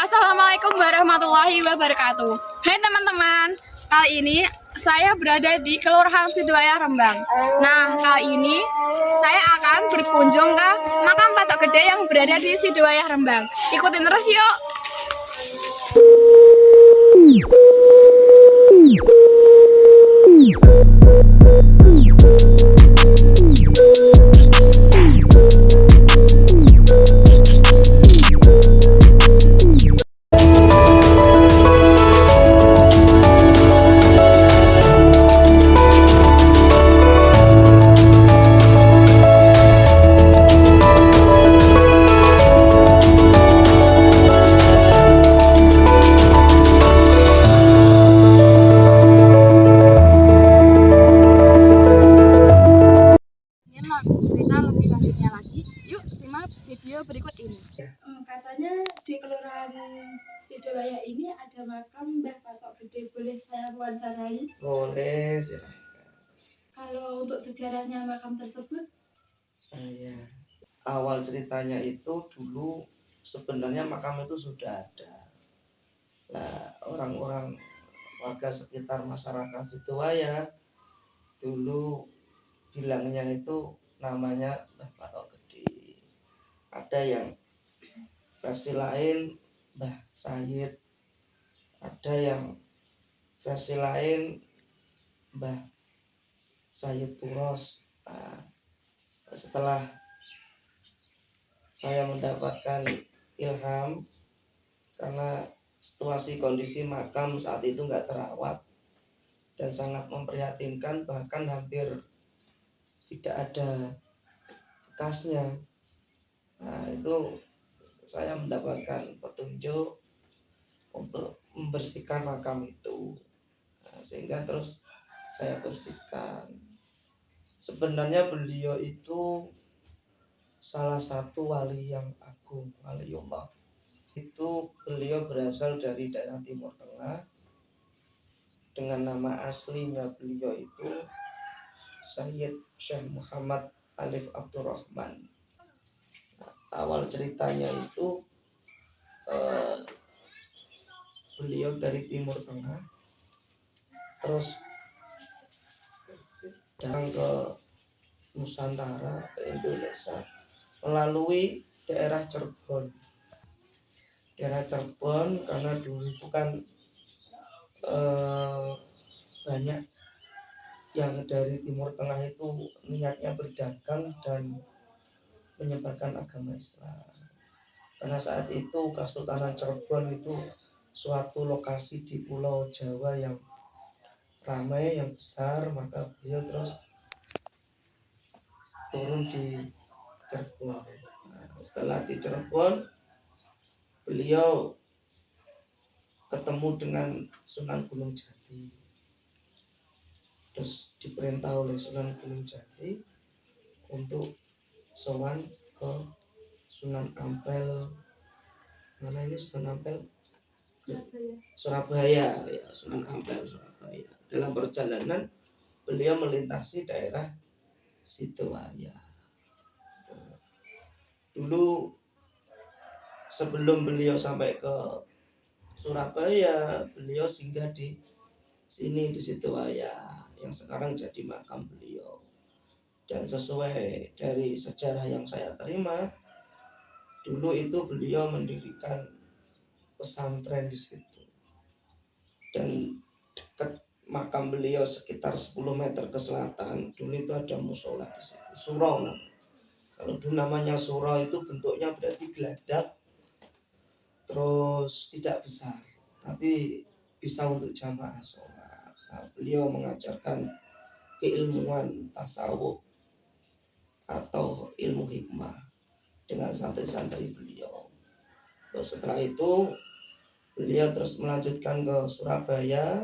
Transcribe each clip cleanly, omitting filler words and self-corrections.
Assalamualaikum warahmatullahi wabarakatuh. Hai teman-teman, kali ini saya berada di Kelurahan Sidoaya Rembang. Nah, kali ini saya akan berkunjung ke makam Patok Gede yang berada di Sidoaya Rembang. Ikutin terus yuk. Cerita lebih lanjutnya lagi, yuk simak video berikut ini. Katanya di Kelurahan Sidoaya ini ada makam Mbah Patok Gede, boleh saya wawancarai? Boleh, silahkan. Kalau untuk sejarahnya makam tersebut? Ya. Awal ceritanya itu dulu sebenarnya makam itu sudah ada. Nah, orang-orang warga sekitar masyarakat Sidoaya dulu bilangnya itu namanya Mbah Patok Gede. Ada yang versi lain Mbah Sayyid, ada yang versi lain Mbah Sayyid Turos. Nah, setelah saya mendapatkan ilham karena situasi kondisi makam saat itu nggak terawat dan sangat memprihatinkan, bahkan hampir tidak ada bekasnya. Nah, itu saya mendapatkan petunjuk untuk membersihkan makam itu. Nah, sehingga terus saya bersihkan. Sebenarnya beliau itu salah satu wali yang agung, waliullah. Itu beliau berasal dari daerah Timur Tengah. Dengan nama aslinya beliau itu Sayyid Syekh Muhammad Alif Abdurrahman. Nah, awal ceritanya itu beliau dari Timur Tengah, terus datang ke Nusantara, ke Indonesia melalui daerah Cirebon. Daerah Cirebon karena dulu itu kan banyak yang dari Timur Tengah itu niatnya berdagang dan menyebarkan agama Islam. Karena saat itu Kesultanan Cirebon itu suatu lokasi di Pulau Jawa yang ramai, yang besar, maka beliau terus turun di Cirebon. Nah, setelah di Cirebon, beliau ketemu dengan Sunan Gunung Jati. Terus diperintah oleh Sunan Gunung Jati untuk sowan ke Sunan Ampel. Mana ini Sunan Ampel? Surabaya. Ya, Sunan Ampel Surabaya. Dalam perjalanan beliau melintasi daerah Sidoaya. Dulu sebelum beliau sampai ke Surabaya, beliau singgah di sini di Sidoaya yang sekarang jadi makam beliau. Dan sesuai dari sejarah yang saya terima, dulu itu beliau mendirikan pesantren di situ. Dan dekat makam beliau sekitar 10 meter ke selatan, dulu itu ada musola di situ, surau. Kalau dulu namanya surau itu bentuknya berarti geladak, terus tidak besar, tapi bisa untuk jamaah sholat. Nah, beliau mengajarkan keilmuan tasawuf atau ilmu hikmah dengan santri-santri beliau. Terus setelah itu beliau terus melanjutkan ke Surabaya.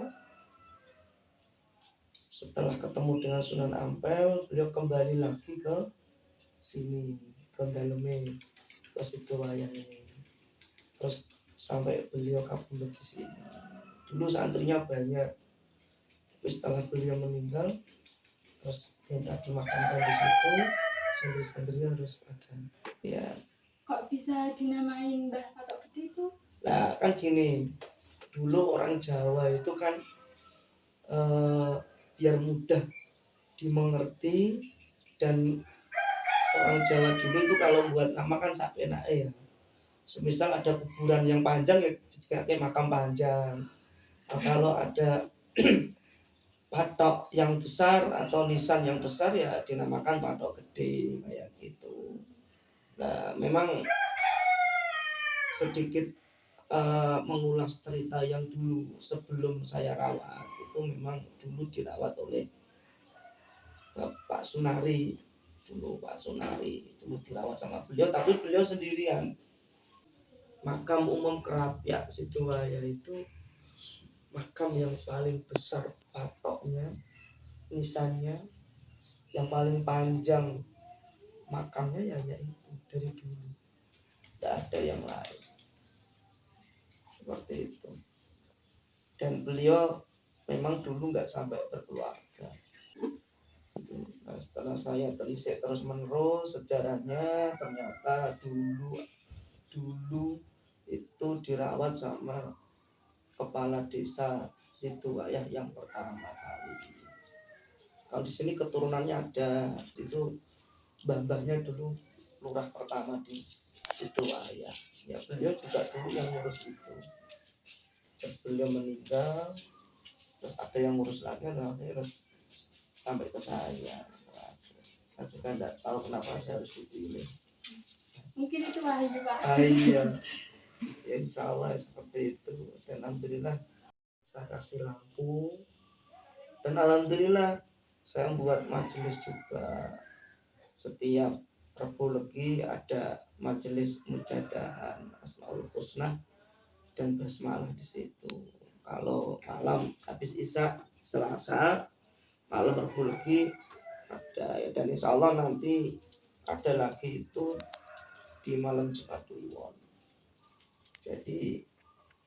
Setelah ketemu dengan Sunan Ampel, beliau kembali lagi ke sini, ke Daleme, ke Sidoaya ini. Terus sampai beliau kabundut di sini. Dulu santrinya banyak, tapi setelah beliau meninggal, terus minta dimakamkan di situ, sender-sendernya harus ada. Ya, Kok bisa dinamain Mbah Patok Gede itu? nah kan gini, dulu orang Jawa itu kan biar mudah dimengerti, dan orang Jawa dulu itu kalau buat nama kan sak enake ya. Semisal ada kuburan yang panjang ya kayak makam panjang. Nah, kalau ada patok yang besar atau nisan yang besar ya dinamakan patok gede kayak gitu. Nah, memang sedikit mengulas cerita yang dulu sebelum saya rawat, itu memang dulu dirawat oleh Pak Sunari. Pak Sunari dulu dirawat sama beliau, tapi beliau sendirian. Makam umum Kerapia Sidowaya itu makam yang paling besar patoknya, nisannya, yang paling panjang makamnya ya itu dari dulu, tidak ada yang lain seperti itu. Dan beliau memang dulu nggak sampai berkeluarga. Nah, setelah saya telisik terus menerus sejarahnya, ternyata dulu itu dirawat sama kepala desa Sidowaya yang pertama kali. Kalau di sini keturunannya ada, itu mbah-mbahnya dulu lurah pertama di Sidowaya. Ya beliau juga dulu yang ngurus itu. Terus beliau meninggal, terus ada yang ngurus lagi, terus sampai ke saya. Saya juga tidak tahu kenapa saya harus dipilih. Mungkin itu wahyu Pak. Iya, ya, insya Allah seperti itu. Dan alhamdulillah saya kasih lampu, dan alhamdulillah saya membuat majelis juga. Setiap Rabu Legi ada majelis mujadahan Asmaul Husna dan basmalah di situ. Kalau malam habis Isya Selasa, malam Rabu Legi ada, dan insya Allah nanti ada lagi itu di malam Jumat Kliwon. Jadi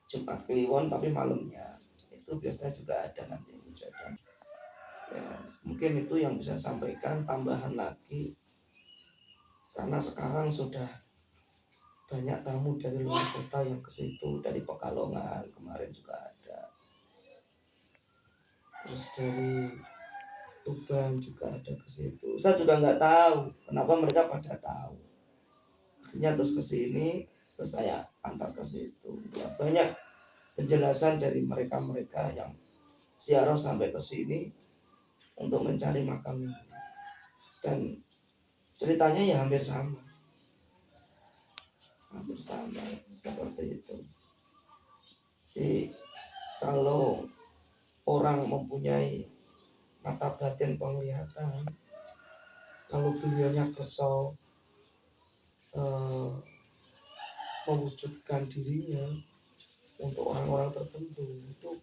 Jumat Kliwon tapi malamnya itu biasanya juga ada nanti mujadah. Ya, mungkin itu yang bisa sampaikan, tambahan lagi karena sekarang sudah banyak tamu dari luar kota yang ke situ, dari Pekalongan kemarin juga ada, terus dari Tuban juga ada ke situ. Saya juga nggak tahu kenapa mereka pada tahu, akhirnya terus ke sini, terus saya antar ke situ. Ya, banyak penjelasan dari mereka yang ziarah sampai ke sini untuk mencari makam ini, dan ceritanya ya hampir sama seperti itu. Jadi kalau orang mempunyai mata batin penglihatan, kalau beliaunya kesal mewujudkan dirinya untuk orang-orang tertentu, itu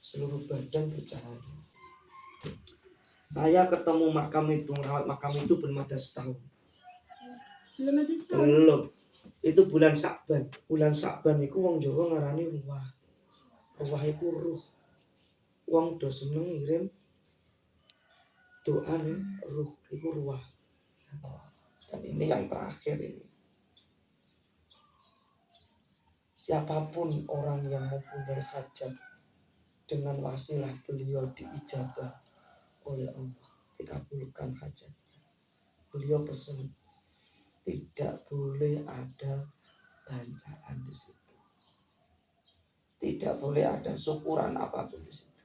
seluruh badan bercahaya. Saya ketemu makam itu, merawat makam itu belum ada setahun. Belum ada setahun. Belum. Itu bulan Sakban. Bulan Sakban itu wong Jawa ngarani ruwah. Ruwah itu ruh. Wong do seneng ngirim doa nih ruh itu ruwah. Dan ini yang terakhir ini. Siapapun orang yang mempunyai hajat, dengan wasilah beliau diijabah oleh Allah, dikabulkan hajatnya. Beliau pesan tidak boleh ada bancaan di situ, tidak boleh ada syukuran apapun di situ.